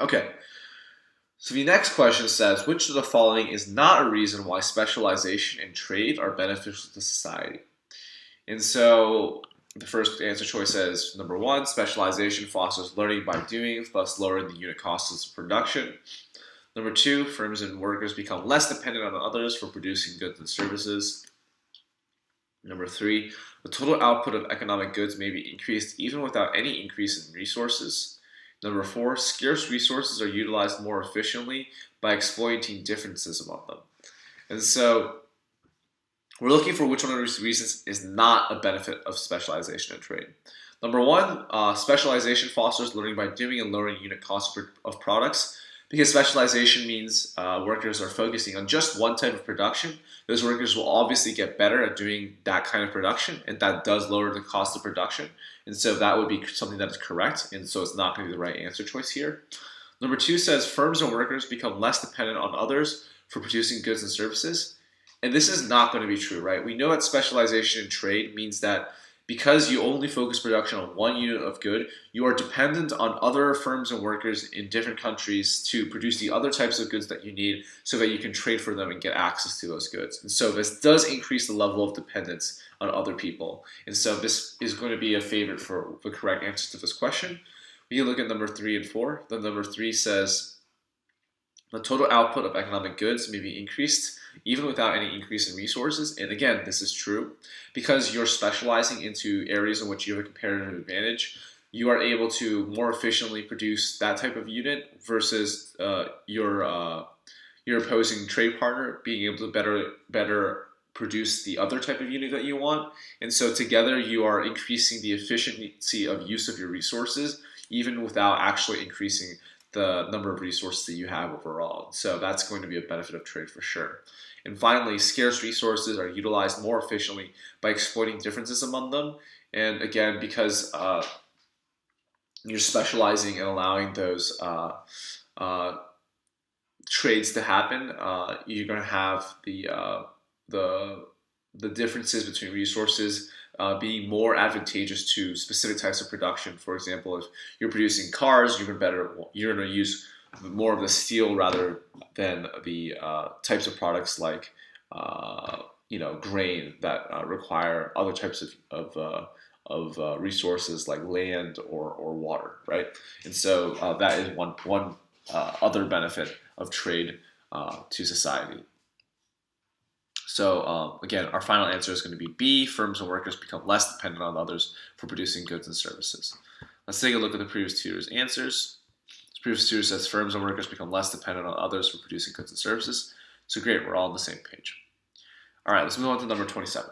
Okay, so the next question says, which of the following is not a reason why specialization and trade are beneficial to society? And so the first answer choice says, number one, specialization fosters learning by doing, thus lowering the unit costs of production. Number two, firms and workers become less dependent on others for producing goods and services. Number three, the total output of economic goods may be increased even without any increase in resources. Number four, scarce resources are utilized more efficiently by exploiting differences among them. And so we're looking for which one of these reasons is not a benefit of specialization and trade. Number one, specialization fosters learning by doing and lowering unit costs of products. Because specialization means workers are focusing on just one type of production, those workers will obviously get better at doing that kind of production, and that does lower the cost of production. And so that would be something that is correct, and so it's not going to be the right answer choice here. Number two says firms and workers become less dependent on others for producing goods and services. And this is not going to be true, right? We know that specialization in trade means that because you only focus production on one unit of good, you are dependent on other firms and workers in different countries to produce the other types of goods that you need so that you can trade for them and get access to those goods. And so this does increase the level of dependence on other people. And so this is going to be a favorite for the correct answer to this question. We can look at number 3 and 4. Then number 3 says, the total output of economic goods may be increased even without any increase in resources. And again, this is true because you're specializing into areas in which you have a comparative advantage. You are able to more efficiently produce that type of unit versus your opposing trade partner being able to better produce the other type of unit that you want. And so together you are increasing the efficiency of use of your resources even without actually increasing the number of resources that you have overall. So that's going to be a benefit of trade for sure. And finally, scarce resources are utilized more efficiently by exploiting differences among them. And again, because you're specializing and allowing those trades to happen, you're going to have the differences between resources being more advantageous to specific types of production. For example, if you're producing cars, you're going to use more of the steel rather than the types of products like grain that require other types of resources like land or water, right? And so that is one other benefit of trade to society. So again, our final answer is going to be B. Firms and workers become less dependent on others for producing goods and services. Let's take a look at the previous tutor's answers. The previous tutor says firms and workers become less dependent on others for producing goods and services. So great, we're all on the same page. All right, let's move on to number 27.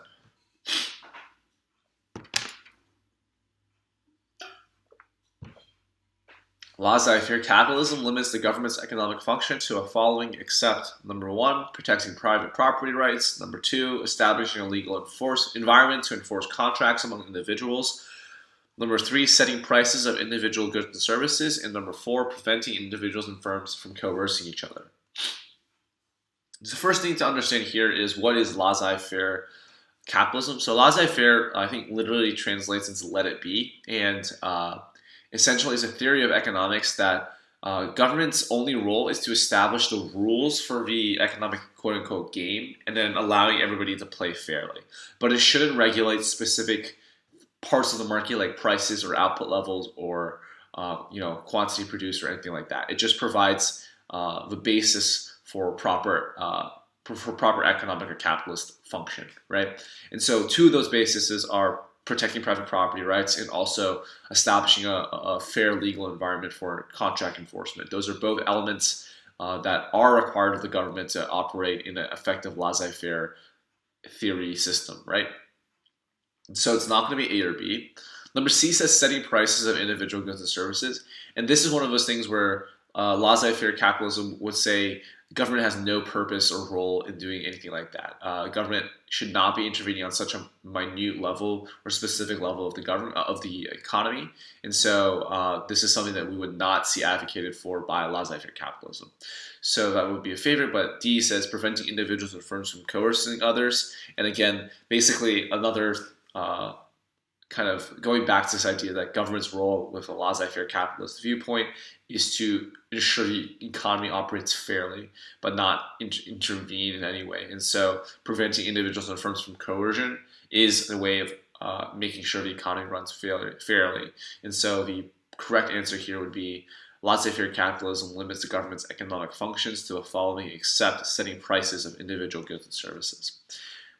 Laissez-Faire capitalism limits the government's economic function to a following except, number 1, protecting private property rights, number 2, establishing a legal environment to enforce contracts among individuals, number 3, setting prices of individual goods and services, and number 4, preventing individuals and firms from coercing each other. So the first thing to understand here is what is laissez-faire capitalism. So laissez-faire, I think, literally translates into let it be, and essentially is a theory of economics that government's only role is to establish the rules for the economic quote-unquote game and then allowing everybody to play fairly. But it shouldn't regulate specific parts of the market like prices or output levels or quantity produced or anything like that. It just provides the basis for proper economic or capitalist function, right? And so two of those bases are protecting private property rights and also establishing a fair legal environment for contract enforcement. Those are both elements that are required of the government to operate in an effective laissez-faire theory system, right? So it's not going to be A or B. Number C says setting prices of individual goods and services. And this is one of those things where laissez-faire capitalism would say government has no purpose or role in doing anything like that. Government should not be intervening on such a minute level or specific level of the government of the economy. And so this is something that we would not see advocated for by laissez-faire capitalism. So that would be a favorite, but D says preventing individuals and firms from coercing others. And again, basically another kind of going back to this idea that government's role with a laissez-faire capitalist viewpoint is to ensure the economy operates fairly, but not intervene in any way. And so preventing individuals and firms from coercion is a way of making sure the economy runs fairly. And so the correct answer here would be laissez-faire capitalism limits the government's economic functions to the following except setting prices of individual goods and services.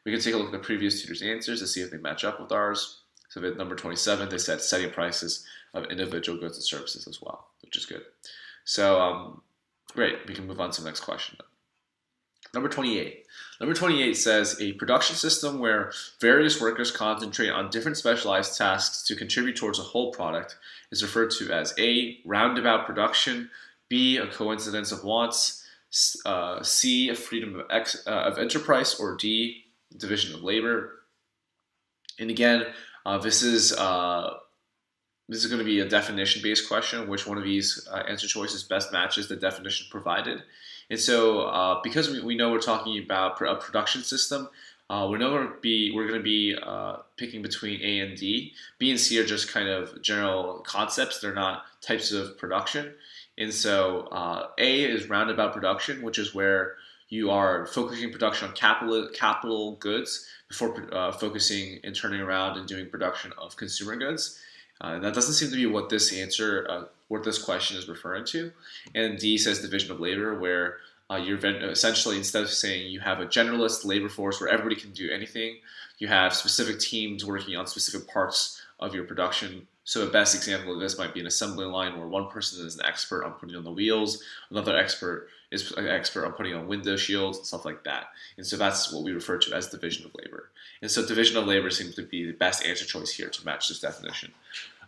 We can take a look at the previous tutor's answers to see if they match up with ours. So at number 27, they said setting prices of individual goods and services as well, which is good. So great, we can move on to the next question. Number 28. Number 28 says a production system where various workers concentrate on different specialized tasks to contribute towards a whole product is referred to as A, roundabout production, B, a coincidence of wants, C, a freedom of enterprise, or D, division of labor. And again, this is going to be a definition-based question. Which one of these answer choices best matches the definition provided? And so, because we know we're talking about a production system, we're going to be picking between A and D. B and C are just kind of general concepts; they're not types of production. And so, A is roundabout production, which is where you are focusing production on capital goods before focusing and turning around and doing production of consumer goods. And that doesn't seem to be what this question is referring to. And D says division of labor, where you're essentially, instead of saying you have a generalist labor force where everybody can do anything, you have specific teams working on specific parts of your production. So a best example of this might be an assembly line where one person is an expert on putting on the wheels, another expert is an expert on putting on window shields and stuff like that. And so that's what we refer to as division of labor. And so division of labor seems to be the best answer choice here to match this definition.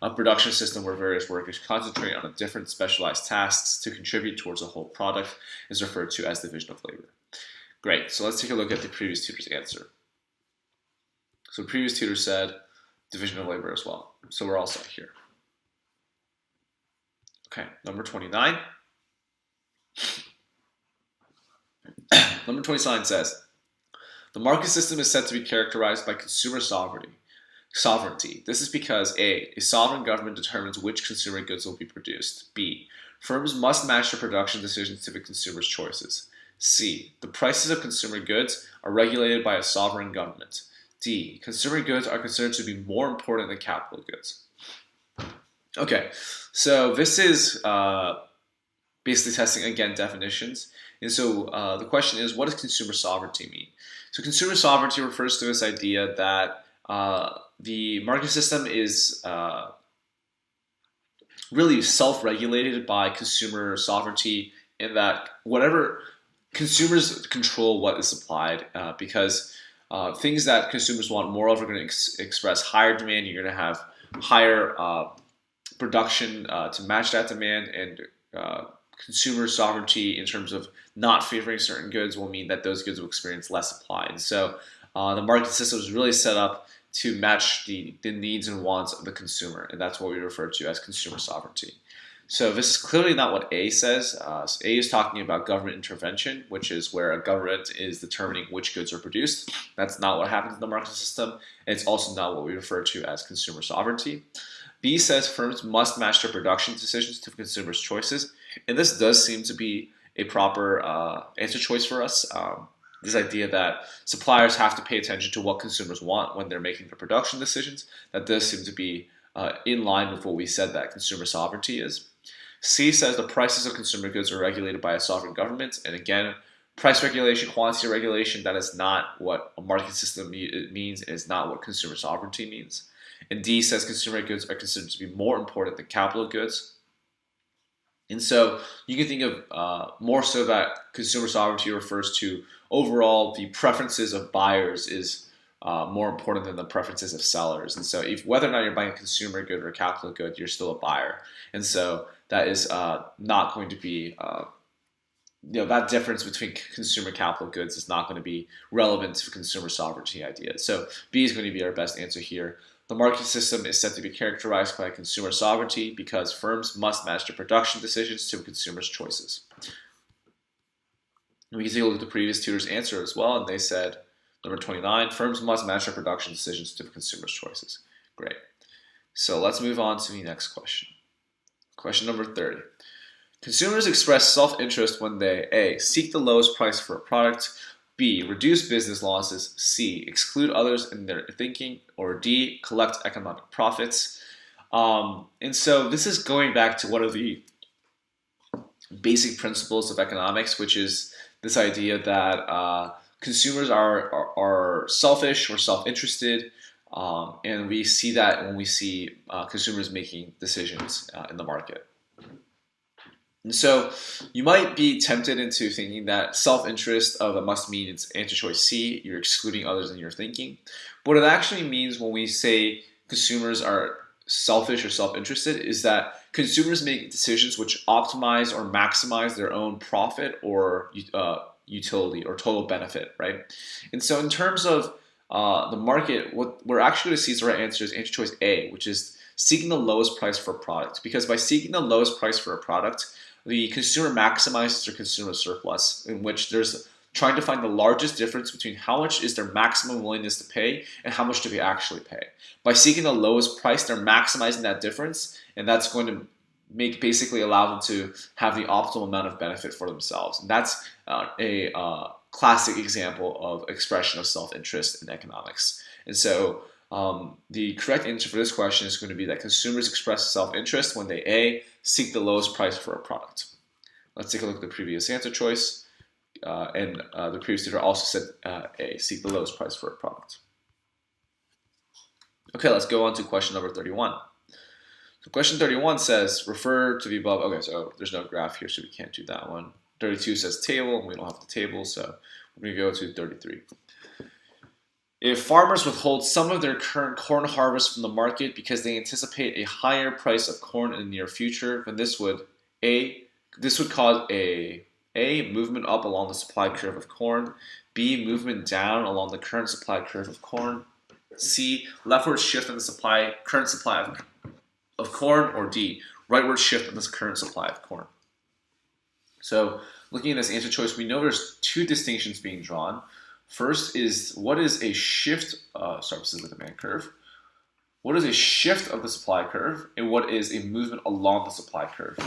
A production system where various workers concentrate on different specialized tasks to contribute towards a whole product is referred to as division of labor. Great, so let's take a look at the previous tutor's answer. So the previous tutor said division of labor as well. So we're all set here. Okay, number 29. Number 29 says, the market system is said to be characterized by consumer sovereignty. This is because A, a sovereign government determines which consumer goods will be produced. B, firms must match their production decisions to the consumer's choices. C, the prices of consumer goods are regulated by a sovereign government. D, consumer goods are considered to be more important than capital goods. Okay, so this is basically testing, again, definitions. And so the question is, what does consumer sovereignty mean? So consumer sovereignty refers to this idea that the market system is really self-regulated by consumer sovereignty, in that whatever consumers control what is supplied, because things that consumers want more of are going to express higher demand. You're going to have higher production to match that demand, and consumer sovereignty in terms of not favoring certain goods will mean that those goods will experience less supply. And so the market system is really set up to match the needs and wants of the consumer, and that's what we refer to as consumer sovereignty. So this is clearly not what A says. So A is talking about government intervention, which is where a government is determining which goods are produced. That's not what happens in the market system, and it's also not what we refer to as consumer sovereignty. B says firms must match their production decisions to consumers' choices, and this does seem to be a proper answer choice for us. This idea that suppliers have to pay attention to what consumers want when they're making their production decisions, that does seem to be in line with what we said that consumer sovereignty is. C says the prices of consumer goods are regulated by a sovereign government, and again, price regulation, quantity regulation, that is not what a market system means, and is not what consumer sovereignty means. And D says consumer goods are considered to be more important than capital goods. And so you can think of more so that consumer sovereignty refers to overall the preferences of buyers is more important than the preferences of sellers. And so whether or not you're buying a consumer good or a capital good, you're still a buyer. And so that is not going to be, that difference between consumer capital goods is not going to be relevant to consumer sovereignty ideas. So B is going to be our best answer here. The market system is said to be characterized by consumer sovereignty because firms must match their production decisions to consumers' choices. We can take a look at the previous tutor's answer as well, and they said, number 29, firms must match their production decisions to consumers' choices. Great. So let's move on to the next question. Question number 30. Consumers express self-interest when they A. Seek the lowest price for a product, B. Reduce business losses, C. Exclude others in their thinking, or D. Collect economic profits. And so this is going back to one of the basic principles of economics, which is this idea that consumers are selfish or self-interested, and we see that when we see consumers making decisions in the market. And so you might be tempted into thinking that self-interest of a must mean it's answer choice C, you're excluding others in your thinking. What it actually means when we say consumers are selfish or self-interested is that consumers make decisions which optimize or maximize their own profit or utility or total benefit, right? And so in terms of the market, what we're actually going to see is the right answer is answer choice A, which is seeking the lowest price for a product. Because by seeking the lowest price for a product, the consumer maximizes their consumer surplus, in which there's trying to find the largest difference between how much is their maximum willingness to pay and how much do they actually pay. By seeking the lowest price, they're maximizing that difference, and that's going to basically allow them to have the optimal amount of benefit for themselves. And that's a classic example of expression of self-interest in economics. And so the correct answer for this question is going to be that consumers express self-interest when they A. Seek the lowest price for a product. Let's take a look at the previous answer choice. The previous tutor also said A. Seek the lowest price for a product. Okay, let's go on to question number 31. So question 31 says, refer to the above. Okay, so there's no graph here, so we can't do that one. 32 says table, and we don't have the table, so we're going to go to 33. If farmers withhold some of their current corn harvest from the market because they anticipate a higher price of corn in the near future, then this would cause a movement up along the supply curve of corn, B movement down along the current supply curve of corn, C leftward shift in the current supply of corn, or D rightward shift in this current supply of corn. So looking at this answer choice, we know there's two distinctions being drawn. First is what is a shift, this is the demand curve. What is a shift of the supply curve, and what is a movement along the supply curve?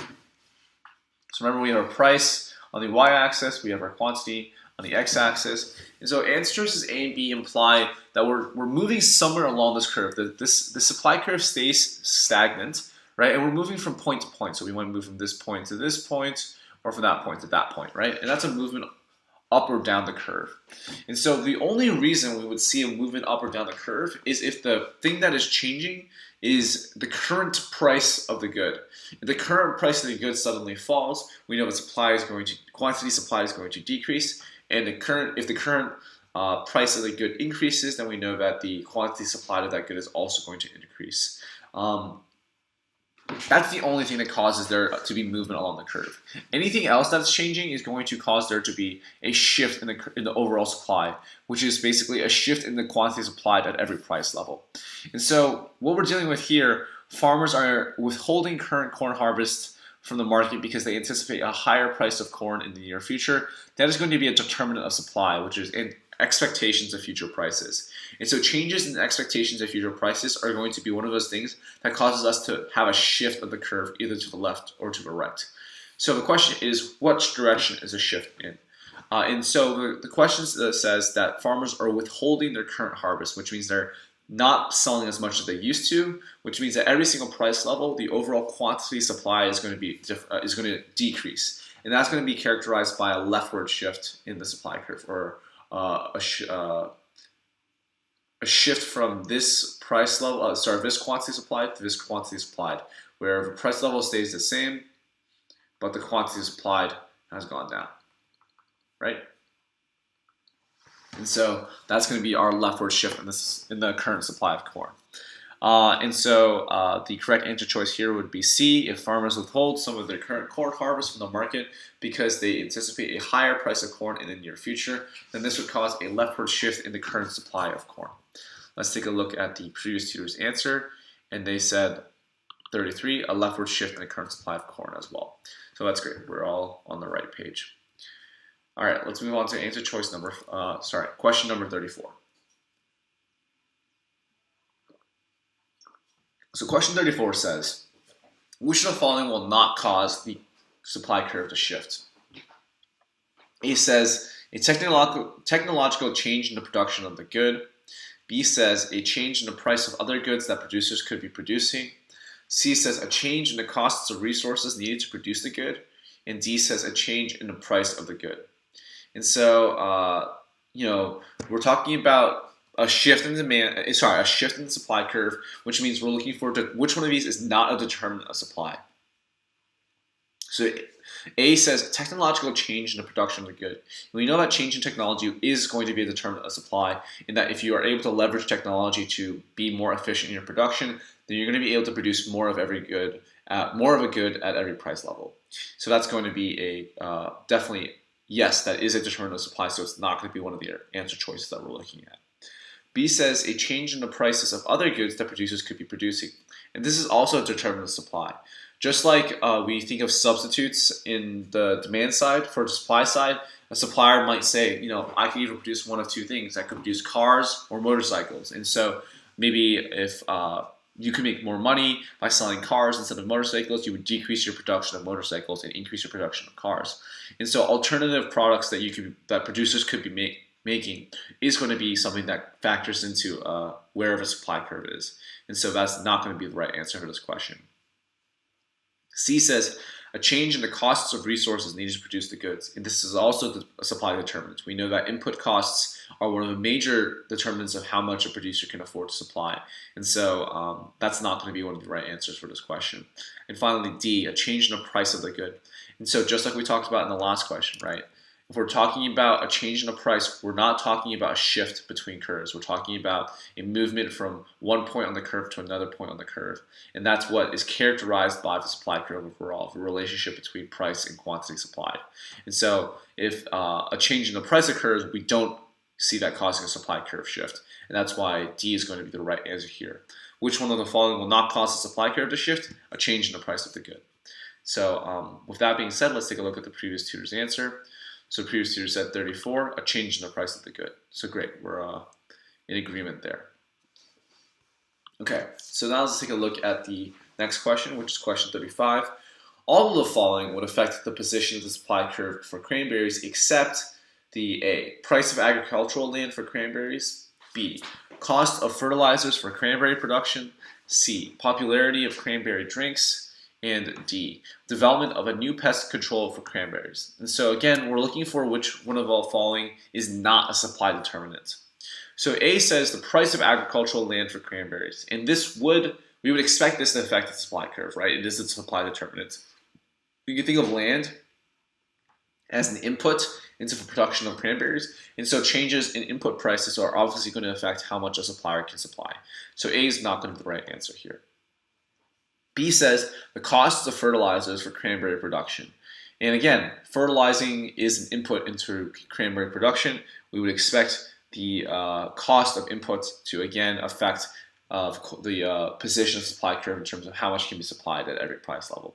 So remember, we have our price on the y-axis, we have our quantity on the x-axis, and so answer choices A and B imply that we're moving somewhere along this curve. The supply curve stays stagnant, right? And we're moving from point to point. So we want to move from this point to this point, or from that point to that point, right? And that's a movement up or down the curve. And so the only reason we would see a movement up or down the curve is if the thing that is changing is the current price of the good. If the current price of the good suddenly falls, we know that quantity supply is going to decrease, and if the current price of the good increases, then we know that the quantity supplied of that good is also going to increase. That's the only thing that causes there to be movement along the curve. Anything else that's changing is going to cause there to be a shift in the overall supply, which is basically a shift in the quantity supplied at every price level. And so what we're dealing with here, farmers are withholding current corn harvest from the market because they anticipate a higher price of corn in the near future. That is going to be a determinant of supply, which is in expectations of future prices. And so changes in expectations of future prices are going to be one of those things that causes us to have a shift of the curve either to the left or to the right. So the question is, which direction is a shift in? And so the question says that farmers are withholding their current harvest, which means they're not selling as much as they used to, which means at every single price level, the overall quantity supply is going to decrease. And that's going to be characterized by a leftward shift in the supply curve, or a shift from this price level, this quantity supplied to this quantity supplied, where the price level stays the same, but the quantity supplied has gone down, right? And so that's going to be our leftward shift in the current supply of corn. And so the correct answer choice here would be C. If farmers withhold some of their current corn harvest from the market because they anticipate a higher price of corn in the near future, then this would cause a leftward shift in the current supply of corn. Let's take a look at the previous tutor's answer, and they said 33, a leftward shift in the current supply of corn as well. So that's great. We're all on the right page. All right, let's move on to answer choice question number 34. So question 34 says, which of the following will not cause the supply curve to shift? A says, a technological change in the production of the good. B says, a change in the price of other goods that producers could be producing. C says, a change in the costs of resources needed to produce the good. And D says, a change in the price of the good. And so, we're talking about a shift in a shift in the supply curve, which means we're looking for which one of these is not a determinant of supply. So A says technological change in the production of the good. We know that change in technology is going to be a determinant of supply, in that if you are able to leverage technology to be more efficient in your production, then you're going to be able to produce more of a good at every price level. So that's going to be a definitely yes, that is a determinant of supply. So it's not going to be one of the answer choices that we're looking at. B says a change in the prices of other goods that producers could be producing. And this is also a determinant of supply. Just like we think of substitutes in the demand side for the supply side, a supplier might say, I can either produce one of two things. I could produce cars or motorcycles. And so maybe if you can make more money by selling cars instead of motorcycles, you would decrease your production of motorcycles and increase your production of cars. And so alternative products that producers could be making is going to be something that factors into wherever the supply curve is. And so that's not going to be the right answer for this question. C says a change in the costs of resources needed to produce the goods. And this is also a supply determinant. We know that input costs are one of the major determinants of how much a producer can afford to supply. And so that's not going to be one of the right answers for this question. And finally, D, a change in the price of the good. And so just like we talked about in the last question, right? If we're talking about a change in the price, we're not talking about a shift between curves. We're talking about a movement from one point on the curve to another point on the curve. And that's what is characterized by the supply curve overall, the relationship between price and quantity supplied. And so if a change in the price occurs, we don't see that causing a supply curve shift. And that's why D is going to be the right answer here. Which one of the following will not cause the supply curve to shift? A change in the price of the good. So with that being said, let's take a look at the previous tutor's answer. So previous tutor said 34, a change in the price of the good. So great, we're in agreement there. Okay, so now let's take a look at the next question, which is question 35. All of the following would affect the position of the supply curve for cranberries except the A, price of agricultural land for cranberries, B, cost of fertilizers for cranberry production, C, popularity of cranberry drinks, and D, development of a new pest control for cranberries. And so again, we're looking for which one of all following is not a supply determinant. So A says the price of agricultural land for cranberries. And we would expect this to affect the supply curve, right? It is a supply determinant. You can think of land as an input into the production of cranberries. And so changes in input prices are obviously going to affect how much a supplier can supply. So A is not going to be the right answer here. B says the costs of fertilizers for cranberry production. And again, fertilizing is an input into cranberry production. We would expect the cost of inputs to again affect the position of supply curve in terms of how much can be supplied at every price level.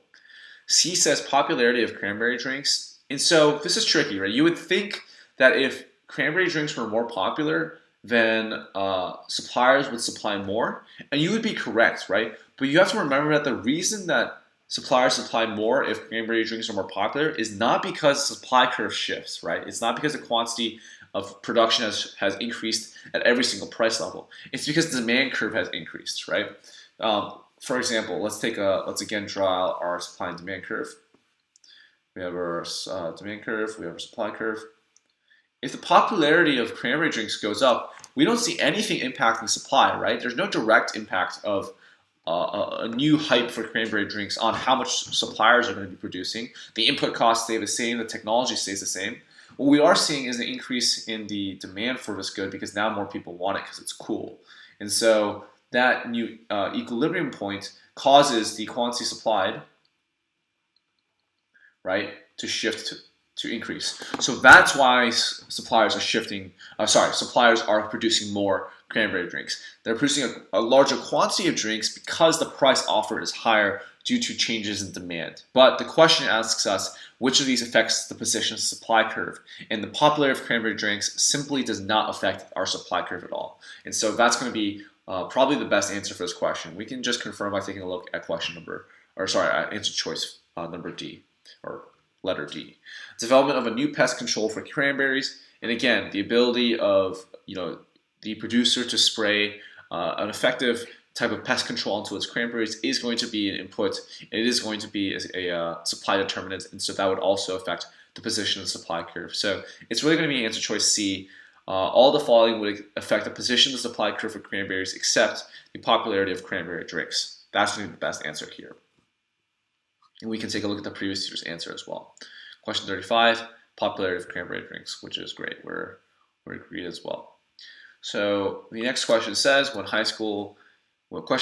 C says popularity of cranberry drinks. And so this is tricky, right? You would think that if cranberry drinks were more popular, then suppliers would supply more. And you would be correct, right? But you have to remember that the reason that suppliers supply more if cranberry drinks are more popular is not because the supply curve shifts, right? It's not because the quantity of production has increased at every single price level. It's because the demand curve has increased, right? For example, let's again draw our supply and demand curve. We have our demand curve, we have our supply curve. If the popularity of cranberry drinks goes up, we don't see anything impacting supply, right? There's no direct impact of a new hype for cranberry drinks on how much suppliers are going to be producing. The input costs stay the same, the technology stays the same. What we are seeing is an increase in the demand for this good because now more people want it because it's cool. And so that new equilibrium point causes the quantity supplied, right, to shift to increase. So that's why suppliers are producing more cranberry drinks. They're producing a larger quantity of drinks because the price offered is higher due to changes in demand. But the question asks us, which of these affects the position of the supply curve? And the popularity of cranberry drinks simply does not affect our supply curve at all. And so that's going to be probably the best answer for this question. We can just confirm by taking a look at answer choice number D, or letter D. Development of a new pest control for cranberries, and again, the ability of the producer to spray an effective type of pest control onto its cranberries is going to be an input. It is going to be a supply determinant, and so that would also affect the position of the supply curve. So it's really going to be answer choice C. All the following would affect the position of the supply curve for cranberries except the popularity of cranberry drinks. That's going to be the best answer here. And we can take a look at the previous year's answer as well. Question 35, popularity of cranberry drinks, which is great. We're agreed as well. So the next question says, question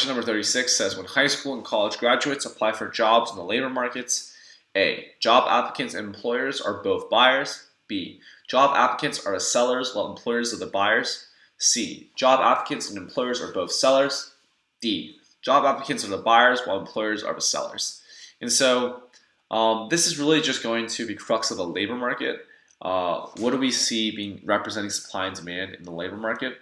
number 36 says, when high school and college graduates apply for jobs in the labor markets, A, job applicants and employers are both buyers. B, job applicants are the sellers while employers are the buyers. C, job applicants and employers are both sellers. D, job applicants are the buyers while employers are the sellers. And so this is really just going to be crux of the labor market. What do we see being representing supply and demand in the labor market?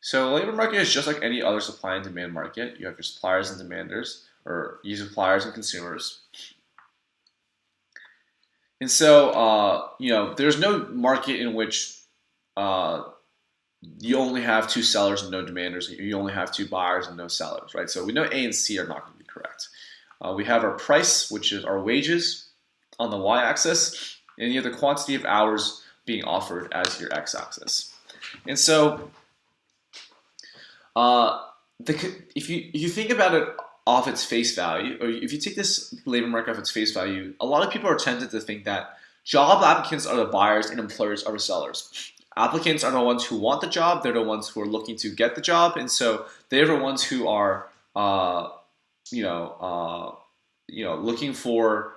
So the labor market is just like any other supply and demand market. You have your suppliers and demanders, or your suppliers and consumers. And so, there's no market in which you only have two sellers and no demanders. You only have two buyers and no sellers, right? So we know A and C are not going to be correct. We have our price, which is our wages, on the y-axis, and you have the quantity of hours being offered as your x-axis. And so, if you think about it off its face value, or if you take this labor market off its face value, a lot of people are tempted to think that job applicants are the buyers and employers are the sellers. Applicants are the ones who want the job; they're the ones who are looking to get the job, and so they're the ones who are, looking for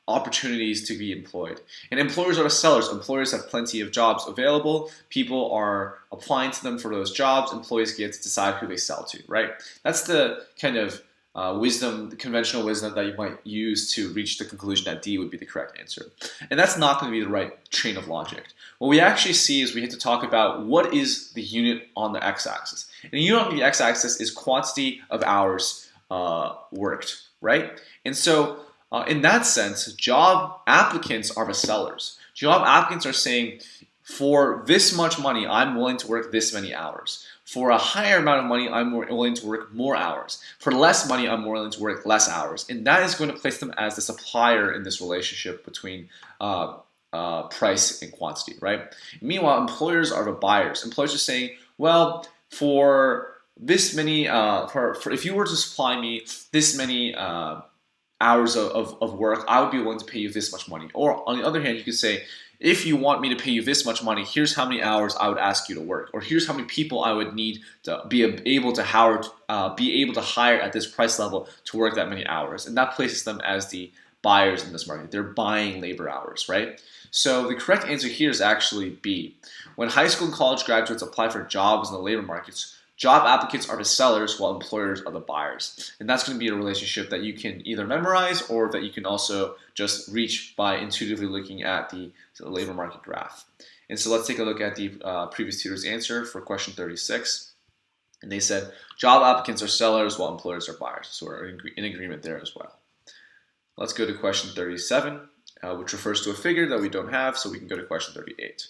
opportunities to be employed. And employers are the sellers. Employers have plenty of jobs available. People are applying to them for those jobs. Employees get to decide who they sell to, right? That's the kind of the conventional wisdom that you might use to reach the conclusion that D would be the correct answer. And that's not going to be the right chain of logic. What we actually see is we have to talk about what is the unit on the x-axis. And the unit on the x-axis is quantity of hours worked, right? And so in that sense, job applicants are the sellers. Job applicants are saying, for this much money, I'm willing to work this many hours. For a higher amount of money, I'm willing to work more hours. For less money, I'm willing to work less hours. And that is going to place them as the supplier in this relationship between price and quantity, right? Meanwhile, employers are the buyers. Employers are saying, well, for this many, if you were to supply me this many hours of work, I would be willing to pay you this much money. Or on the other hand, you could say, if you want me to pay you this much money, here's how many hours I would ask you to work, or here's how many people I would need to be able to hire at this price level to work that many hours. And that places them as the buyers in this market. They're buying labor hours, right? So the correct answer here is actually B. When high school and college graduates apply for jobs in the labor markets, job applicants are the sellers while employers are the buyers. And that's going to be a relationship that you can either memorize or that you can also just reach by intuitively looking at the labor market graph. And so let's take a look at the previous tutor's answer for question 36. And they said job applicants are sellers while employers are buyers. So we're in agreement there as well. Let's go to question 37, which refers to a figure that we don't have, so we can go to question 38.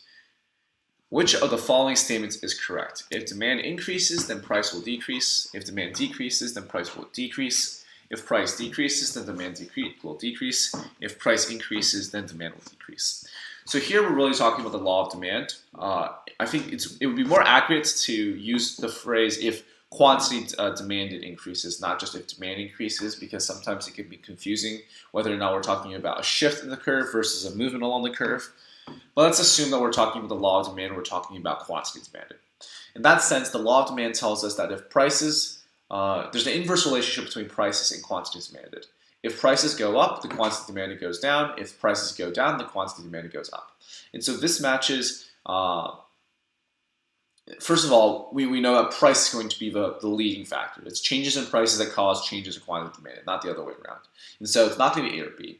Which of the following statements is correct? If demand increases, then price will decrease. If demand decreases, then price will decrease. If price decreases, then demand will decrease. If price increases, then demand will decrease. So here we're really talking about the law of demand. I think it would be more accurate to use the phrase if quantity demanded increases, not just if demand increases, because sometimes it can be confusing whether or not we're talking about a shift in the curve versus a movement along the curve. But let's assume that we're talking about the law of demand, we're talking about quantity demanded. In that sense, the law of demand tells us that if prices, there's an inverse relationship between prices and quantity demanded. If prices go up, the quantity demanded goes down. If prices go down, the quantity demanded goes up. And so this matches, first of all, we know that price is going to be the leading factor. It's changes in prices that cause changes in quantity demanded, not the other way around. And so it's not going to be A or B.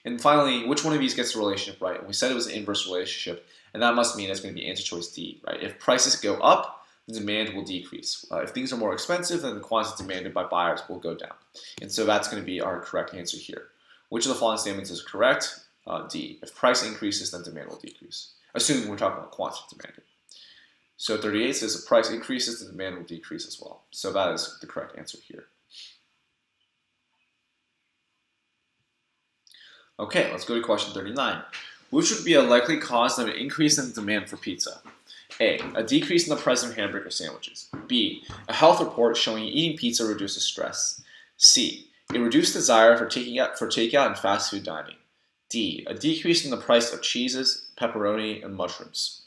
And finally, which one of these gets the relationship right? And we said it was an inverse relationship, and that must mean it's going to be answer choice D, right? If prices go up, the demand will decrease. If things are more expensive, then the quantity demanded by buyers will go down. And so that's going to be our correct answer here. Which of the following statements is correct? D. If price increases, then demand will decrease. Assuming we're talking about quantity demanded. So 38 says if price increases, the demand will decrease as well. So that is the correct answer here. Okay, let's go to question 39. Which would be a likely cause of an increase in demand for pizza? A decrease in the price of hamburger sandwiches. B, a health report showing eating pizza reduces stress. C, a reduced desire for takeout and fast food dining. D, a decrease in the price of cheeses, pepperoni, and mushrooms.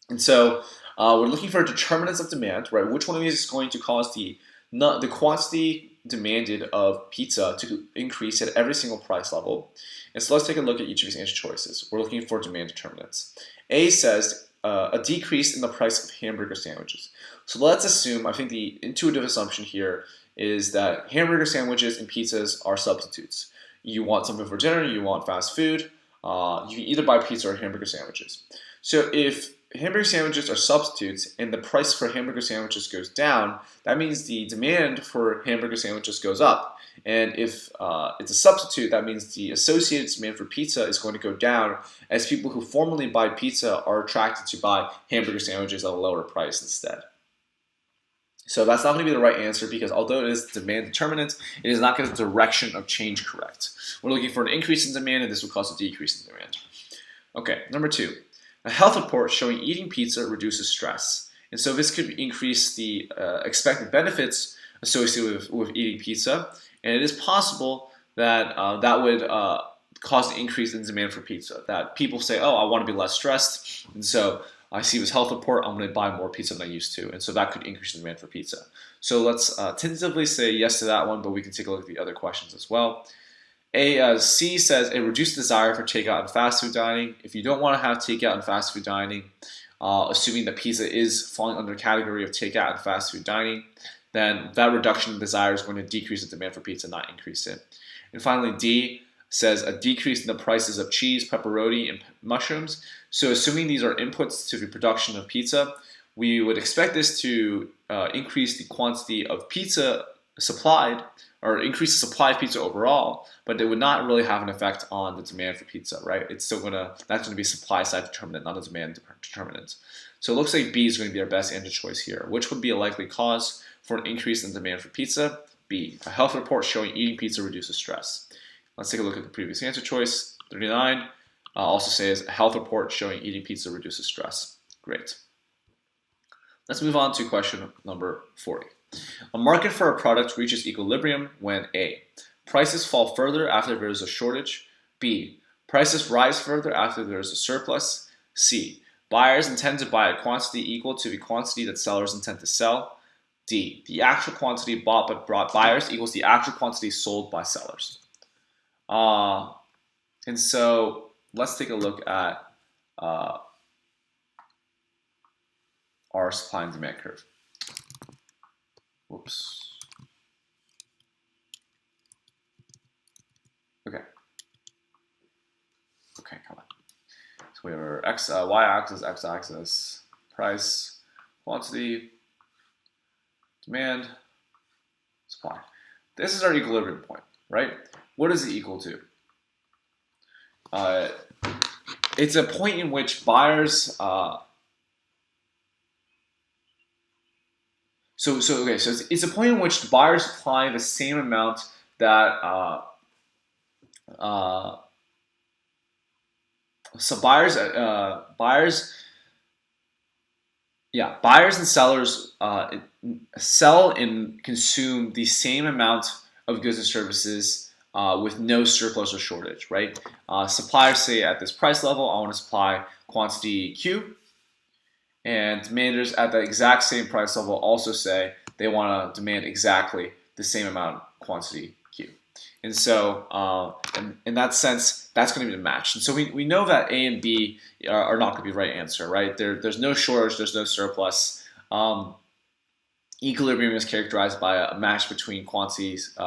And so we're looking for determinants of demand, right? Which one of these is going to cause the quantity demanded of pizza to increase at every single price level? And so let's take a look at each of these answer choices. We're looking for demand determinants. A says a decrease in the price of hamburger sandwiches. So let's assume, I think the intuitive assumption here is that hamburger sandwiches and pizzas are substitutes. You want something for dinner, you want fast food, you can either buy pizza or hamburger sandwiches. So if hamburger sandwiches are substitutes and the price for hamburger sandwiches goes down, that means the demand for hamburger sandwiches goes up. And if it's a substitute, that means the associated demand for pizza is going to go down as people who formerly buy pizza are attracted to buy hamburger sandwiches at a lower price instead. So that's not going to be the right answer because although it is demand determinant, it is not going to direction of change correct. We're looking for an increase in demand and this will cause a decrease in demand. Okay, number 2. A health report showing eating pizza reduces stress. And so this could increase the expected benefits associated with eating pizza. And it is possible that that would cause an increase in demand for pizza. That people say, oh, I want to be less stressed. And so I see this health report, I'm going to buy more pizza than I used to. And so that could increase the demand for pizza. So let's tentatively say yes to that one, but we can take a look at the other questions as well. C says a reduced desire for takeout and fast food dining. If you don't want to have takeout and fast food dining, assuming that pizza is falling under the category of takeout and fast food dining, then that reduction in desire is going to decrease the demand for pizza, not increase it. And finally, D says a decrease in the prices of cheese, pepperoni, and mushrooms. So assuming these are inputs to the production of pizza, we would expect this to increase the quantity of pizza supplied, or increase the supply of pizza overall, but it would not really have an effect on the demand for pizza, right? It's still that's going to be supply side determinant, not a demand determinant. So it looks like B is going to be our best answer choice here. Which would be a likely cause for an increase in demand for pizza? B, a health report showing eating pizza reduces stress. Let's take a look at the previous answer choice. 39 also says a health report showing eating pizza reduces stress. Great. Let's move on to question number 40. A market for a product reaches equilibrium when A, prices fall further after there is a shortage. B, prices rise further after there is a surplus. C, buyers intend to buy a quantity equal to the quantity that sellers intend to sell. D, the actual quantity bought by buyers equals the actual quantity sold by sellers. And so let's take a look at our supply and demand curve. Whoops. Okay, come on. So we have our y-axis, x-axis, price, quantity, demand, supply. This is our equilibrium point, right? What is it equal to? It's a point in which buyers So it's a point in which buyers supply the same amount that buyers and sellers sell and consume the same amount of goods and services with no surplus or shortage, right? Suppliers say at this price level, I want to supply quantity Q. And demanders at the exact same price level also say they want to demand exactly the same amount quantity Q. And so in that sense, that's going to be the match. And so we know that A and B are not going to be the right answer, right? There's no shortage, there's no surplus. Equilibrium is characterized by a match between quantities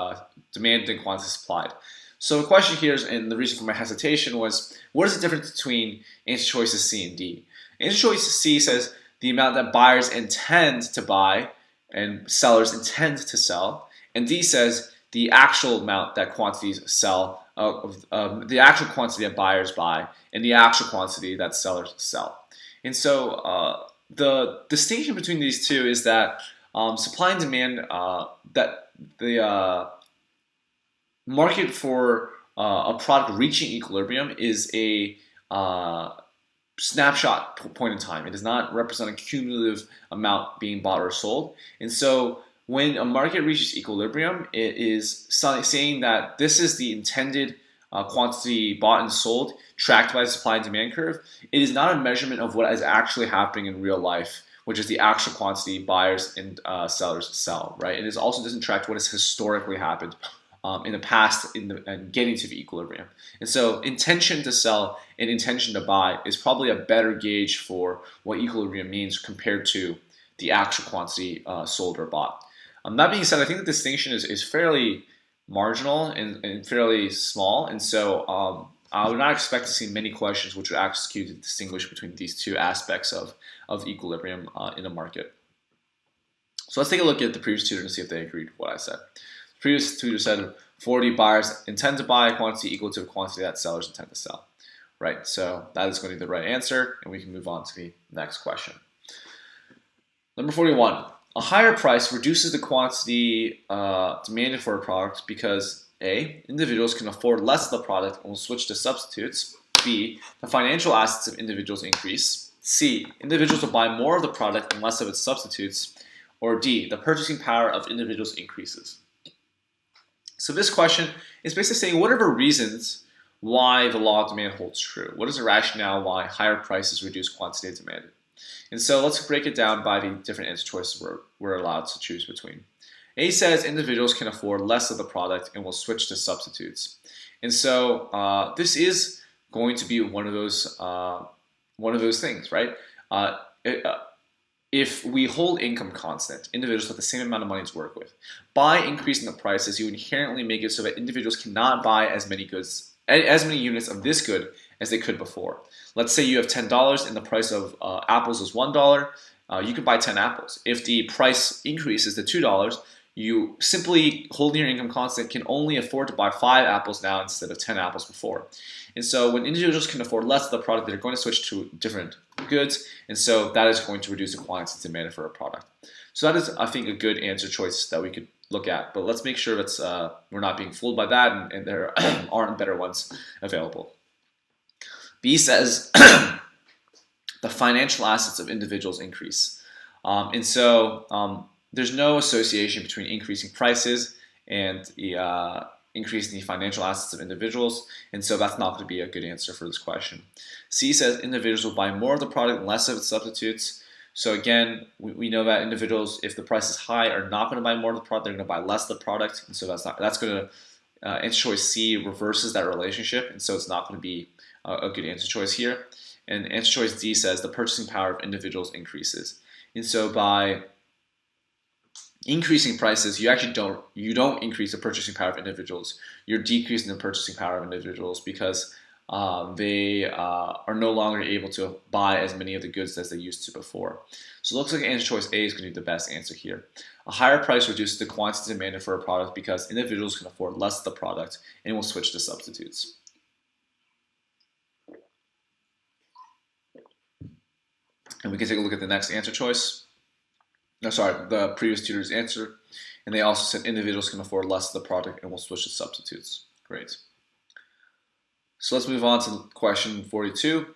demanded and quantities supplied. So the question here is, and the reason for my hesitation was, what is the difference between answer choices C and D? Answer choice C says the amount that buyers intend to buy and sellers intend to sell. And D says the actual amount that quantities sell, the actual quantity that buyers buy, and the actual quantity that sellers sell. And so the distinction between these two is that supply and demand, that the market for a product reaching equilibrium is a snapshot point in time. It does not represent a cumulative amount being bought or sold. And so when a market reaches equilibrium, it is saying that this is the intended quantity bought and sold tracked by the supply and demand curve. It is not a measurement of what is actually happening in real life, which is the actual quantity buyers and sellers sell, right? And it also doesn't track what has historically happened in the past and getting to the equilibrium. And so intention to sell and intention to buy is probably a better gauge for what equilibrium means compared to the actual quantity sold or bought. That being said, I think the distinction is fairly marginal and fairly small, and so I would not expect to see many questions which would ask you to distinguish between these two aspects of equilibrium in a market. So let's take a look at the previous tutor and see if they agreed with what I said. The previous tutor said 40 buyers intend to buy a quantity equal to a quantity that sellers intend to sell. Right, so that is going to be the right answer, and we can move on to the next question. Number 41. A higher price reduces the quantity demanded for a product because A, individuals can afford less of the product and will switch to substitutes. B, the financial assets of individuals increase. C, individuals will buy more of the product and less of its substitutes. Or D, the purchasing power of individuals increases. So this question is basically saying what are the reasons why the law of demand holds true? What is the rationale why higher prices reduce quantity demanded? And so let's break it down by the different answer choices we're allowed to choose between. A says individuals can afford less of the product and will switch to substitutes. And so this is going to be one of those things, right? If we hold income constant, individuals have the same amount of money to work with. By increasing the prices, you inherently make it so that individuals cannot buy as many units of this good as they could before. Let's say you have $10 and the price of apples is $1. You can buy 10 apples. If the price increases to $2, you simply holding your income constant can only afford to buy 5 apples now instead of 10 apples before. And so when individuals can afford less of the product, they're going to switch to different goods, and so that is going to reduce the quantity demanded for a product. So that is, I think, a good answer choice that we could look at, but let's make sure that we're not being fooled by that and there aren't better ones available. B says the financial assets of individuals increase. And so there's no association between increasing prices and the increasing the financial assets of individuals, and so that's not going to be a good answer for this question. C says individuals will buy more of the product and less of its substitutes. So again, we know that individuals, if the price is high, are not going to buy more of the product, they're going to buy less of the product, and so that's going to, answer choice C reverses that relationship, and so it's not going to be a good answer choice here. And answer choice D says the purchasing power of individuals increases. And so by increasing prices, you actually don't increase the purchasing power of individuals. You're decreasing the purchasing power of individuals because they are no longer able to buy as many of the goods as they used to before. So it looks like answer choice A is going to be the best answer here. A higher price reduces the quantity demanded for a product because individuals can afford less of the product and will switch to substitutes. And we can take a look at the next answer choice. No, sorry, the previous tutor's answer. And they also said individuals can afford less of the product and will switch to substitutes. Great. So let's move on to question 42.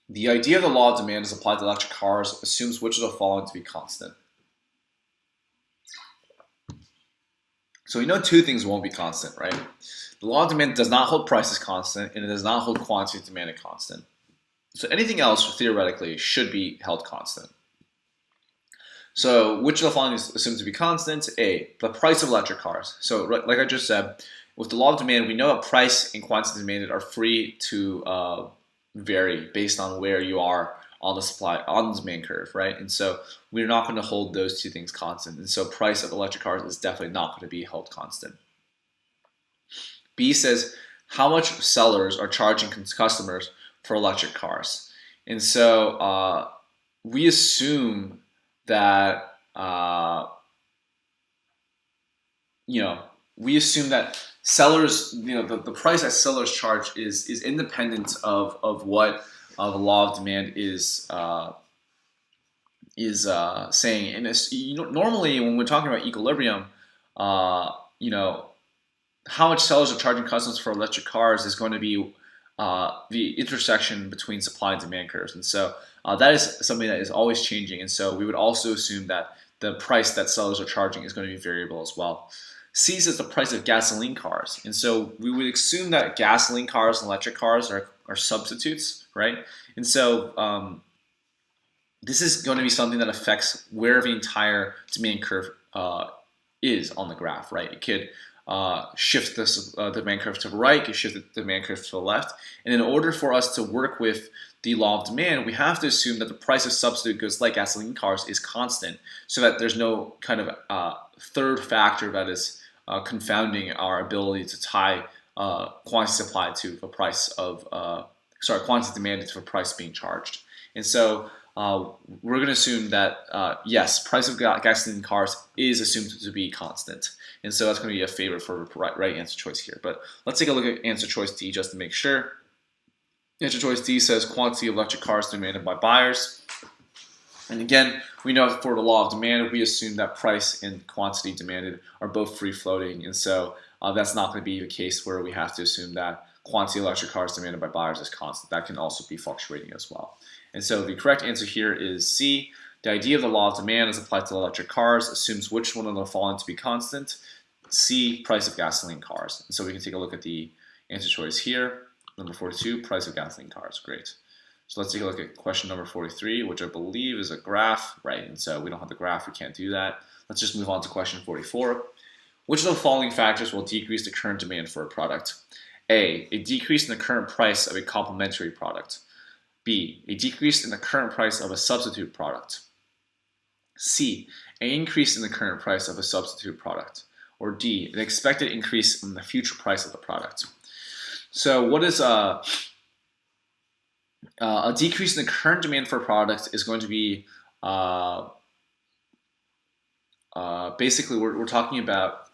The idea of the law of demand is applied to electric cars assumes which of the following to be constant. So we know two things won't be constant, right? The law of demand does not hold prices constant, and it does not hold quantity demanded constant. So anything else, theoretically, should be held constant. So which of the following is assumed to be constant? A, the price of electric cars. So like I just said, with the law of demand, we know that price and quantity demanded are free to vary based on where you are on the demand curve, right? And so we're not going to hold those two things constant. And so price of electric cars is definitely not going to be held constant. B says how much sellers are charging customers for electric cars. And so we assume that we assume that sellers, the price that sellers charge is independent of what the law of demand is saying. And it's, normally when we're talking about equilibrium, you know, how much sellers are charging customers for electric cars is going to be the intersection between supply and demand curves. And so that is something that is always changing. And so we would also assume that the price that sellers are charging is going to be variable as well. C is the price of gasoline cars. And so we would assume that gasoline cars and electric cars are substitutes, right? And so this is going to be something that affects where the entire demand curve is on the graph, right? It could shift this demand curve to the right, could shift the demand curve to the left. And in order for us to work with the law of demand, we have to assume that the price of substitute goods like gasoline cars is constant, so that there's no kind of third factor that is confounding our ability to tie quantity supply to the price of quantity demanded to the price being charged. And so we're going to assume that yes, price of gasoline cars is assumed to be constant, and so that's going to be a favorite for right answer choice here. But let's take a look at answer choice D just to make sure. Answer choice D says quantity of electric cars demanded by buyers. And again, we know for the law of demand, we assume that price and quantity demanded are both free floating, and so that's not going to be the case where we have to assume that quantity of electric cars demanded by buyers is constant. That can also be fluctuating as well. And so the correct answer here is C. The idea of the law of demand as applied to electric cars assumes which one of the following to be constant. C, price of gasoline cars. And so we can take a look at the answer choice here. Number 42, price of gasoline cars. Great. So let's take a look at question number 43, which I believe is a graph, right? And so we don't have the graph, we can't do that. Let's just move on to question 44. Which of the following factors will decrease the current demand for a product? A decrease in the current price of a complementary product. B, a decrease in the current price of a substitute product. C, an increase in the current price of a substitute product. Or D, an expected increase in the future price of the product. So what is a decrease in the current demand for a product is going to be basically we're talking about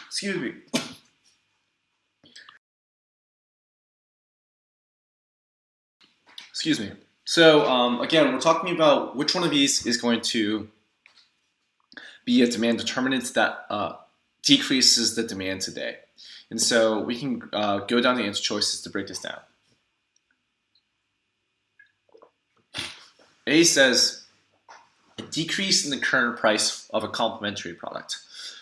excuse me. Excuse me. So again, we're talking about which one of these is going to be a demand determinant that decreases the demand today. And so we can go down the answer choices to break this down. A says a decrease in the current price of a complementary product.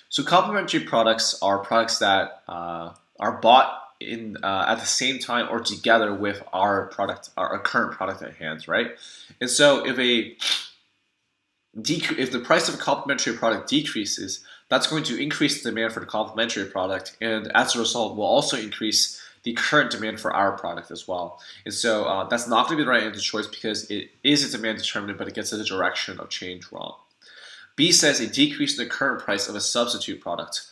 So complementary products are products that are bought in at the same time or together with our product, our current product at hand, right? And so if the price of a complementary product decreases, that's going to increase the demand for the complementary product, and as a result, will also increase the current demand for our product as well. And so that's not going to be the right answer choice because it is a demand determinant, but it gets the direction of change wrong. B says a decrease in the current price of a substitute product.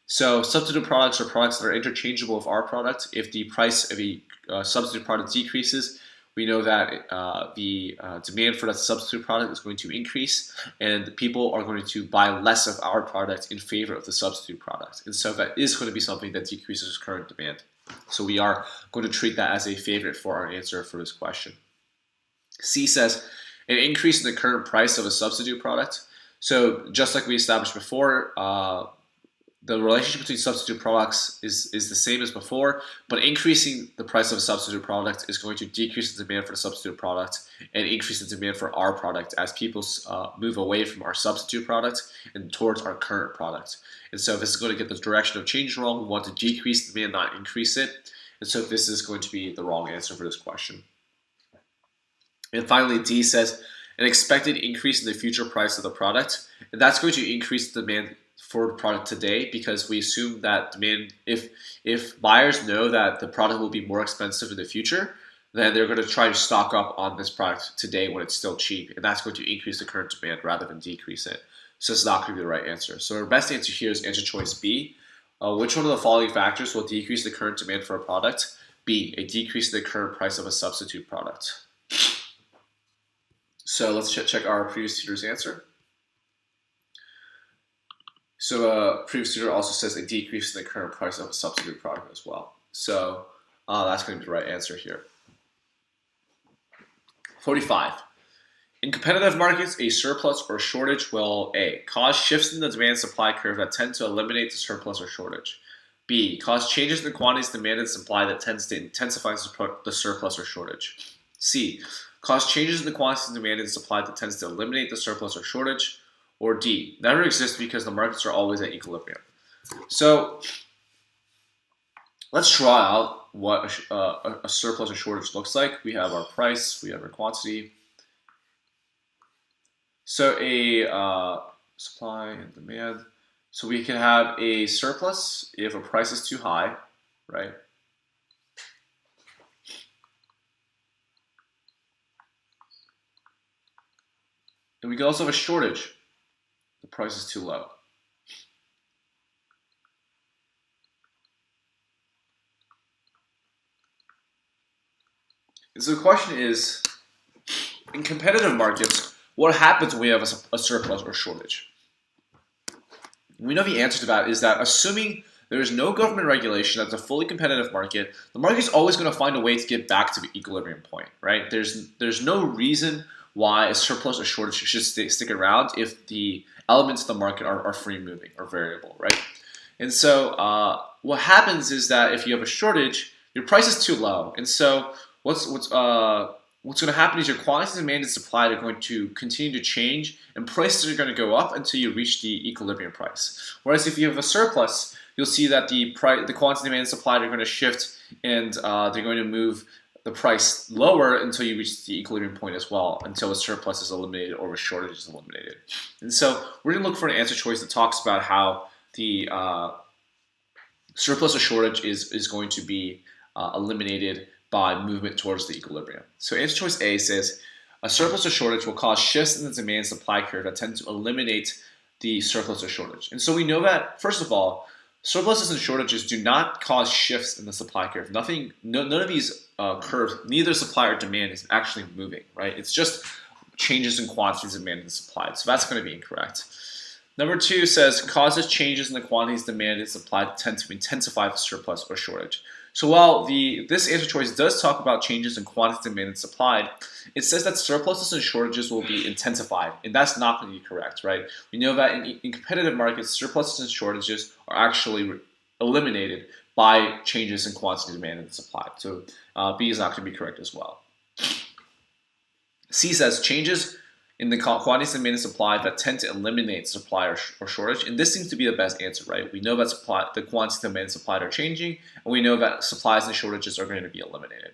So substitute products are products that are interchangeable with our product. If the price of a substitute product decreases, we know that the demand for that substitute product is going to increase, and people are going to buy less of our product in favor of the substitute product. And so that is going to be something that decreases current demand. So we are going to treat that as a favorite for our answer for this question. C says an increase in the current price of a substitute product. So just like we established before, the relationship between substitute products is the same as before, but increasing the price of a substitute product is going to decrease the demand for the substitute product and increase the demand for our product as people move away from our substitute product and towards our current product. And so this is going to get the direction of change wrong. We want to decrease the demand, not increase it. And so this is going to be the wrong answer for this question. And finally, D says an expected increase in the future price of the product. And that's going to increase the demand for the product today because we assume that demand, if buyers know that the product will be more expensive in the future, then they're going to try to stock up on this product today when it's still cheap, and that's going to increase the current demand rather than decrease it. So it's not going to be the right answer. So our best answer here is answer choice B. Which one of the following factors will decrease the current demand for a product? B, a decrease in the current price of a substitute product. So let's check our previous tutor's answer. So previous tutor also says a decrease in the current price of a substitute product as well. So that's going to be the right answer here. 45. In competitive markets, a surplus or shortage will A. Cause shifts in the demand-supply curve that tend to eliminate the surplus or shortage. B. Cause changes in the quantities demanded and supply that tends to intensify the surplus or shortage. C. Cause changes in the quantities demanded and supply that tends to eliminate the surplus or shortage. Or D. Never exists because the markets are always at equilibrium. So let's try out what a surplus or shortage looks like. We have our price, we have our quantity. So a supply and demand. So we can have a surplus if a price is too high, right? And we can also have a shortage. The price is too low. And so the question is, in competitive markets, what happens when we have a surplus or shortage? We know the answer to that is that assuming there is no government regulation, that's a fully competitive market, the market is always going to find a way to get back to the equilibrium point, right? There's no reason why a surplus or shortage should stick around if the elements of the market are free moving or variable, right? And so what happens is that if you have a shortage, your price is too low, and so what's going to happen is your quantity, demand, and supply are going to continue to change, and prices are going to go up until you reach the equilibrium price. Whereas if you have a surplus, you'll see that the quantity, demand, and supply are going to shift, and they're going to move the price lower until you reach the equilibrium point as well, until a surplus is eliminated or a shortage is eliminated. And so we're going to look for an answer choice that talks about how the surplus or shortage is going to be eliminated by movement towards the equilibrium. So answer choice A says, a surplus or shortage will cause shifts in the demand supply curve that tend to eliminate the surplus or shortage. And so we know that, first of all, surpluses and shortages do not cause shifts in the supply curve. None of these curves, neither supply or demand is actually moving, right? It's just changes in quantities demanded and supplied. So that's going to be incorrect. Number 2 says causes changes in the quantities demanded and supplied tend to intensify the surplus or shortage. So while this answer choice does talk about changes in quantities demanded and supplied, it says that surpluses and shortages will be intensified, and that's not going to be correct, right? We know that in competitive markets, surpluses and shortages are actually eliminated by changes in quantity demanded and supplied. So B is not going to be correct as well. C says changes in the quantities demanded and supplied that tend to eliminate supply or shortage, and this seems to be the best answer, right? We know that the quantities demanded and supplied are changing, and we know that supplies and shortages are going to be eliminated.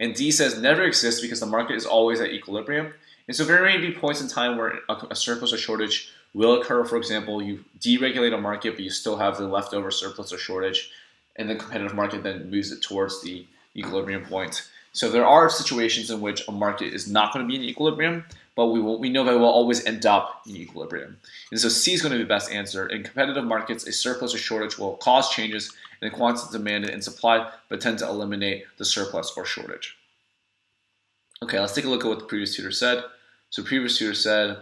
And D says never exists because the market is always at equilibrium, and so there may be points in time where a surplus or shortage will occur. For example, you deregulate a market, but you still have the leftover surplus or shortage, and the competitive market then moves it towards the equilibrium point. So there are situations in which a market is not going to be in equilibrium, but we know that it will always end up in equilibrium. And so C is going to be the best answer. In competitive markets, a surplus or shortage will cause changes in the quantity demanded and supplied, but tend to eliminate the surplus or shortage. Okay, let's take a look at what the previous tutor said. So previous tutor said,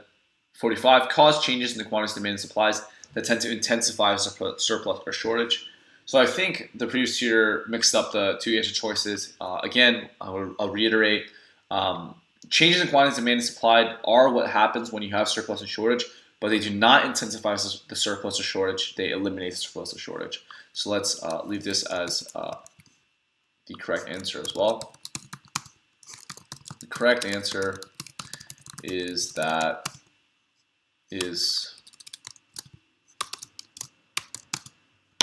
45, cause changes in the quantities demanded and supplies that tend to intensify a surplus or shortage. So I think the previous tutor mixed up the two answer choices. Again, I'll reiterate, changes in quantities demanded and supplied are what happens when you have surplus and shortage, but they do not intensify the surplus or shortage. They eliminate the surplus or shortage. So let's leave this as the correct answer as well. The correct answer is there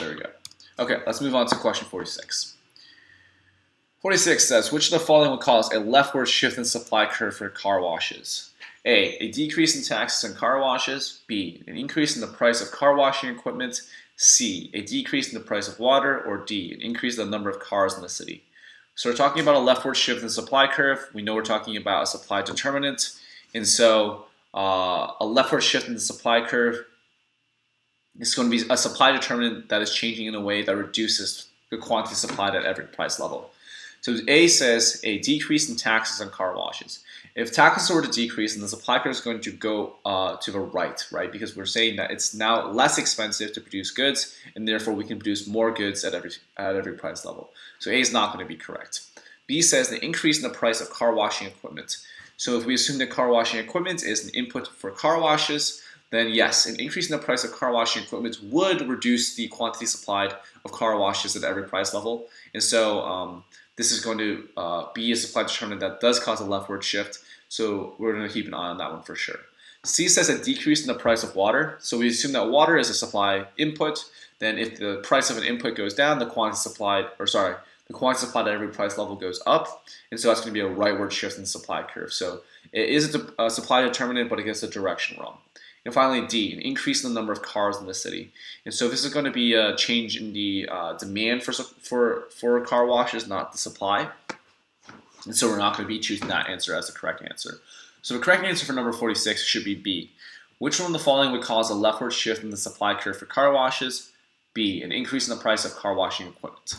we go. Okay, let's move on to question 46. 46 says, which of the following will cause a leftward shift in supply curve for car washes? A decrease in taxes on car washes. B, an increase in the price of car washing equipment. C, a decrease in the price of water. Or D, an increase in the number of cars in the city. So we're talking about a leftward shift in the supply curve. We know we're talking about a supply determinant. And so a leftward shift in the supply curve is going to be a supply determinant that is changing in a way that reduces the quantity supplied at every price level. So A says a decrease in taxes on car washes. If taxes were to decrease, then the supply curve is going to go to the right? Because we're saying that it's now less expensive to produce goods, and therefore we can produce more goods at every price level. So A is not going to be correct. B says the increase in the price of car washing equipment. So if we assume that car washing equipment is an input for car washes, then yes, an increase in the price of car washing equipment would reduce the quantity supplied of car washes at every price level. And so this is going to be a supply determinant that does cause a leftward shift. So we're going to keep an eye on that one for sure. C says a decrease in the price of water. So we assume that water is a supply input. Then if the price of an input goes down, the quantity supplied at every price level goes up. And so that's going to be a rightward shift in the supply curve. So it is a supply determinant, but it gets the direction wrong. And finally, D, an increase in the number of cars in the city. And so this is going to be a change in the demand for car washes, not the supply. And so we're not going to be choosing that answer as the correct answer. So the correct answer for number 46 should be B. Which one of the following would cause a leftward shift in the supply curve for car washes? B, an increase in the price of car washing equipment.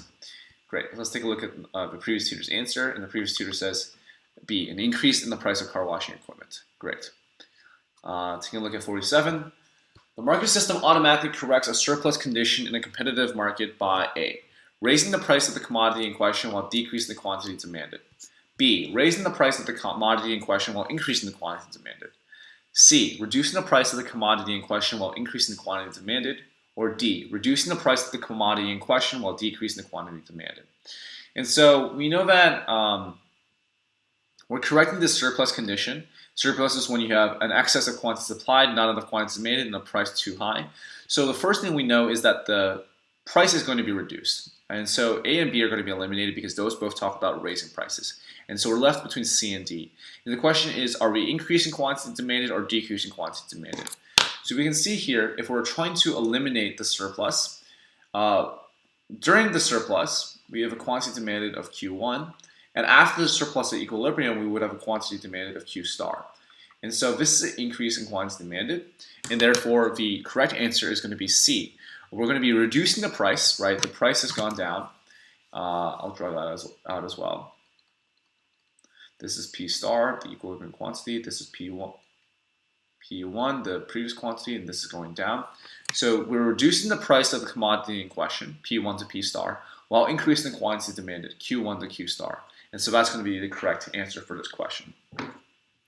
Great. Let's take a look at the previous tutor's answer. And the previous tutor says B, an increase in the price of car washing equipment. Great. Taking a look at 47. The market system automatically corrects a surplus condition in a competitive market by A, raising the price of the commodity in question while decreasing the quantity demanded. B, raising the price of the commodity in question while increasing the quantity demanded. C, reducing the price of the commodity in question while increasing the quantity demanded. Or D, reducing the price of the commodity in question while decreasing the quantity demanded. And so we know that we're correcting this surplus condition. Surplus is when you have an excess of quantity supplied, not enough quantity demanded, and the price too high. So the first thing we know is that the price is going to be reduced. And so A and B are going to be eliminated because those both talk about raising prices. And so we're left between C and D. And the question is, are we increasing quantity demanded or decreasing quantity demanded? So we can see here, if we're trying to eliminate the surplus, during the surplus, we have a quantity demanded of Q1. And after the surplus at equilibrium, we would have a quantity demanded of Q star. And so this is an increase in quantity demanded. And therefore, the correct answer is going to be C. We're going to be reducing the price, right? The price has gone down. I'll draw that out as well. This is P star, the equilibrium quantity. This is P1, the previous quantity, and this is going down. So we're reducing the price of the commodity in question, P1 to P star, while increasing the quantity demanded, Q1 to Q star. And so that's going to be the correct answer for this question.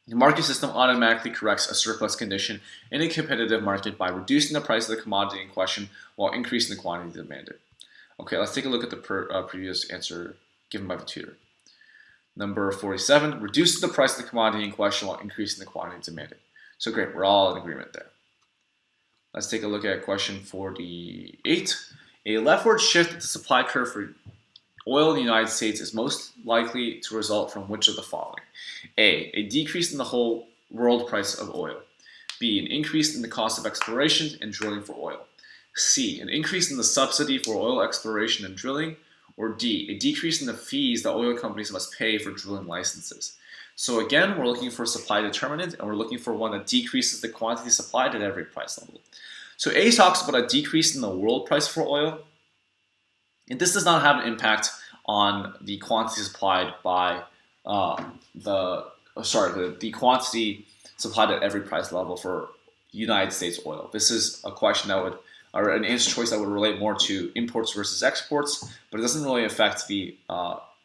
The market system automatically corrects a surplus condition in a competitive market by reducing the price of the commodity in question while increasing the quantity demanded. Okay, let's take a look at the previous answer given by the tutor. Number 47, reduces the price of the commodity in question while increasing the quantity demanded. So great, we're all in agreement there. Let's take a look at question 48. A leftward shift in the supply curve for oil in the United States is most likely to result from which of the following? A decrease in the whole world price of oil. B, an increase in the cost of exploration and drilling for oil. C, an increase in the subsidy for oil exploration and drilling. Or D, a decrease in the fees that oil companies must pay for drilling licenses. So again, we're looking for a supply determinant, and we're looking for one that decreases the quantity supplied at every price level. So A talks about a decrease in the world price for oil. And this does not have an impact on the quantity supplied by the quantity supplied at every price level for United States oil. This is a question that would, or an answer choice that would relate more to imports versus exports, but it doesn't really affect the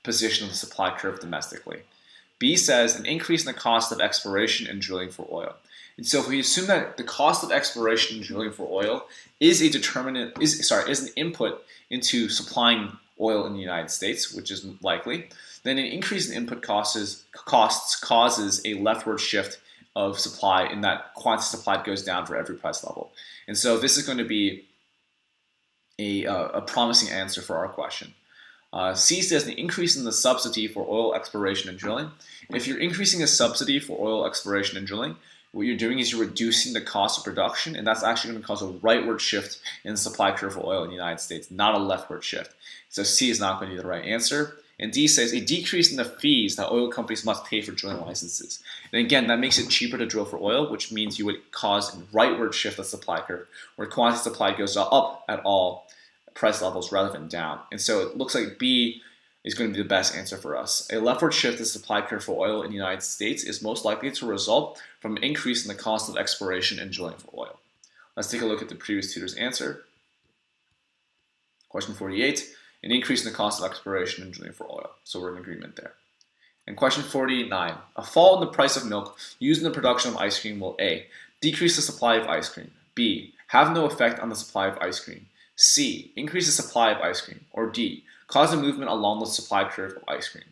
position of the supply curve domestically. B says an increase in the cost of exploration and drilling for oil. And so if we assume that the cost of exploration and drilling for oil is an input into supplying oil in the United States, which is likely, then an increase in input costs causes a leftward shift of supply, and that quantity supplied goes down for every price level. And so this is going to be a promising answer for our question. C says the increase in the subsidy for oil exploration and drilling. If you're increasing a subsidy for oil exploration and drilling, what you're doing is you're reducing the cost of production, and that's actually going to cause a rightward shift in the supply curve for oil in the United States, not a leftward shift. So C is not going to be the right answer. And D says a decrease in the fees that oil companies must pay for drilling licenses. And again, that makes it cheaper to drill for oil, which means you would cause a rightward shift of the supply curve, where quantity supplied goes up at all price levels rather than down. And so it looks like B is going to be the best answer for us. A leftward shift in the supply curve for oil in the United States is most likely to result from an increase in the cost of exploration and drilling for oil. Let's take a look at the previous tutor's answer. Question 48, an increase in the cost of exploration and drilling for oil. So we're in agreement there. And question 49, a fall in the price of milk used in the production of ice cream will A, decrease the supply of ice cream, B, have no effect on the supply of ice cream, C, increase the supply of ice cream, or D, cause a movement along the supply curve of ice cream.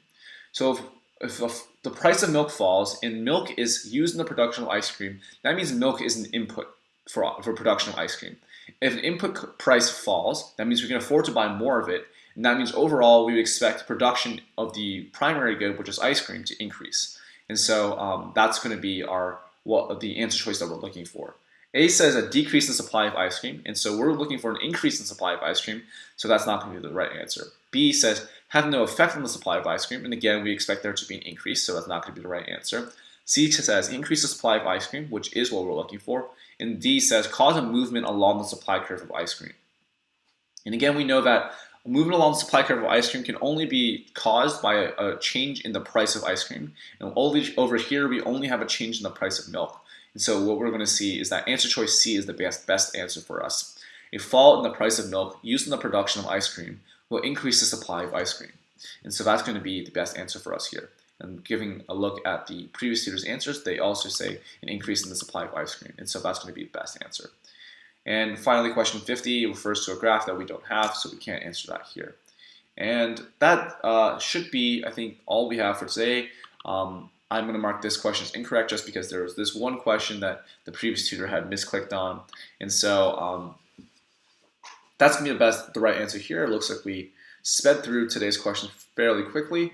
So if the price of milk falls and milk is used in the production of ice cream, that means milk is an input for production of ice cream. If an input price falls, that means we can afford to buy more of it, and that means overall we would expect production of the primary good, which is ice cream, to increase. And so that's going to be the answer choice that we're looking for. A says a decrease in supply of ice cream, and so we're looking for an increase in supply of ice cream, so that's not going to be the right answer. B says have no effect on the supply of ice cream, and again we expect there to be an increase, so that's not going to be the right answer. C says increase the supply of ice cream, which is what we're looking for, and D says cause a movement along the supply curve of ice cream. And again, we know that a movement along the supply curve of ice cream can only be caused by a change in the price of ice cream, and over here we only have a change in the price of milk. And so what we're going to see is that answer choice C is the best answer for us. A fall in the price of milk used in the production of ice cream will increase the supply of ice cream. And so that's going to be the best answer for us here. And giving a look at the previous tutor's answers, they also say an increase in the supply of ice cream. And so that's going to be the best answer. And finally, question 50 refers to a graph that we don't have, so we can't answer that here. And that should be, I think, all we have for today. I'm going to mark this question as incorrect just because there was this one question that the previous tutor had misclicked on. And so that's going to be the right answer here. It looks like we sped through today's question fairly quickly.